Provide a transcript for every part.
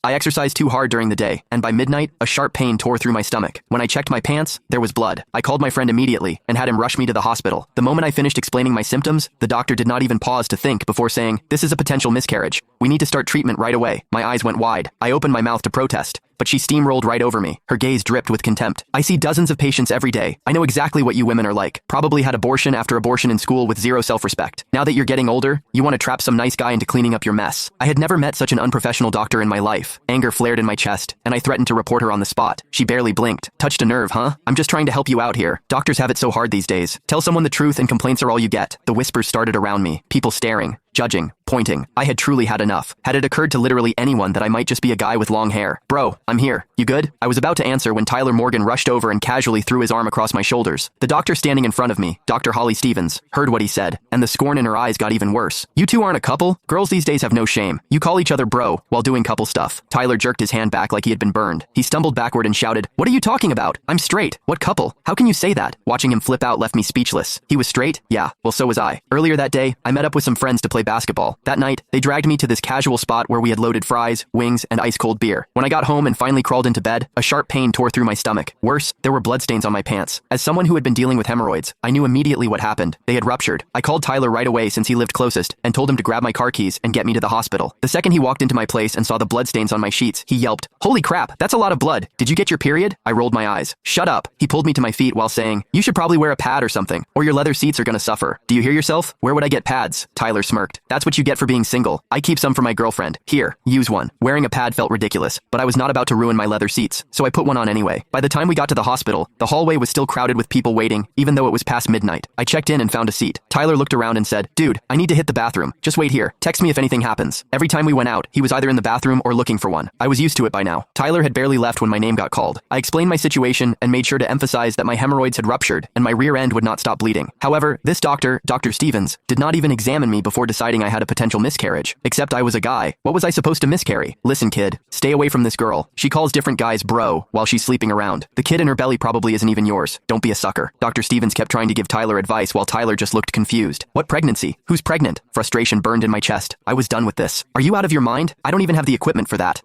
I exercised too hard during the day, and by midnight, a sharp pain tore through my stomach. When I checked my pants, there was blood. I called my friend immediately and had him rush me to the hospital. The moment I finished explaining my symptoms, the doctor did not even pause to think before saying, "This is a potential miscarriage. We need to start treatment right away." My eyes went wide. I opened my mouth to protest, but she steamrolled right over me. Her gaze dripped with contempt. "I see dozens of patients every day. I know exactly what you women are like. Probably had abortion after abortion in school with zero self-respect. Now that you're getting older, you want to trap some nice guy into cleaning up your mess." I had never met such an unprofessional doctor in my life. Anger flared in my chest, and I threatened to report her on the spot. She barely blinked. "Touched a nerve, huh? I'm just trying to help you out here. Doctors have it so hard these days. Tell someone the truth and complaints are all you get." The whispers started around me, people staring, judging, pointing. I had truly had enough. Had it occurred to literally anyone that I might just be a guy with long hair? "Bro, I'm here. You good?" I was about to answer when Tyler Morgan rushed over and casually threw his arm across my shoulders. The doctor standing in front of me, Dr. Holly Stevens, heard what he said, and the scorn in her eyes got even worse. "You two aren't a couple? Girls these days have no shame. You call each other bro while doing couple stuff." Tyler jerked his hand back like he had been burned. He stumbled backward and shouted, "What are you talking about? I'm straight. What couple? How can you say that?" Watching him flip out left me speechless. He was straight? Yeah, well so was I. Earlier that day, I met up with some friends to play basketball. That night, they dragged me to this casual spot where we had loaded fries, wings, and ice-cold beer. When I got home and finally crawled into bed, a sharp pain tore through my stomach. Worse, there were bloodstains on my pants. As someone who had been dealing with hemorrhoids, I knew immediately what happened. They had ruptured. I called Tyler right away since he lived closest and told him to grab my car keys and get me to the hospital. The second he walked into my place and saw the bloodstains on my sheets, he yelped, "Holy crap, that's a lot of blood. Did you get your period?" I rolled my eyes. "Shut up." He pulled me to my feet while saying, "You should probably wear a pad or something, or your leather seats are gonna suffer." "Do you hear yourself? Where would I get pads?" Tyler smirked. "That's what you get for being single. I keep some for my girlfriend. Here, use one." Wearing a pad felt ridiculous, but I was not about to ruin my leather seats, so I put one on anyway. By the time we got to the hospital, the hallway was still crowded with people waiting, even though it was past midnight. I checked in and found a seat. Tyler looked around and said, "Dude, I need to hit the bathroom. Just wait here. Text me if anything happens." Every time we went out, he was either in the bathroom or looking for one. I was used to it by now. Tyler had barely left when my name got called. I explained my situation and made sure to emphasize that my hemorrhoids had ruptured and my rear end would not stop bleeding. However, this doctor, Dr. Stevens, did not even examine me before deciding I had a potential miscarriage. Except I was a guy. What was I supposed to miscarry? "Listen, kid, stay away from this girl. She calls different guys bro while she's sleeping around. The kid in her belly probably isn't even yours. Don't be a sucker." Dr. Stevens kept trying to give Tyler advice while Tyler just looked confused. "What pregnancy? Who's pregnant?" Frustration burned in my chest. I was done with this. "Are you out of your mind? I don't even have the equipment for that.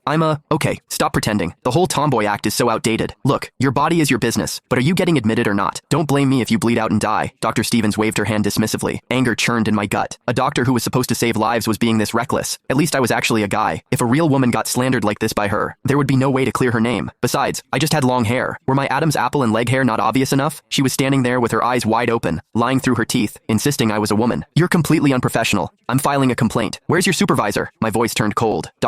Okay, stop pretending. The whole tomboy act is so outdated. Look, your body is your business, but are you getting admitted or not? Don't blame me if you bleed out and die." Dr. Stevens waved her hand dismissively. Anger churned in my gut. A doctor who was supposed to save lives was being this reckless. At least I was actually a guy. If a real woman got slandered like this by her, there would be no way to clear her name. Besides, I just had long hair. Were my Adam's apple and leg hair not obvious enough? She was standing there with her eyes wide open, lying through her teeth, insisting I was a woman. "You're completely unprofessional. I'm filing a complaint. Where's your supervisor?" My voice turned cold. Dr.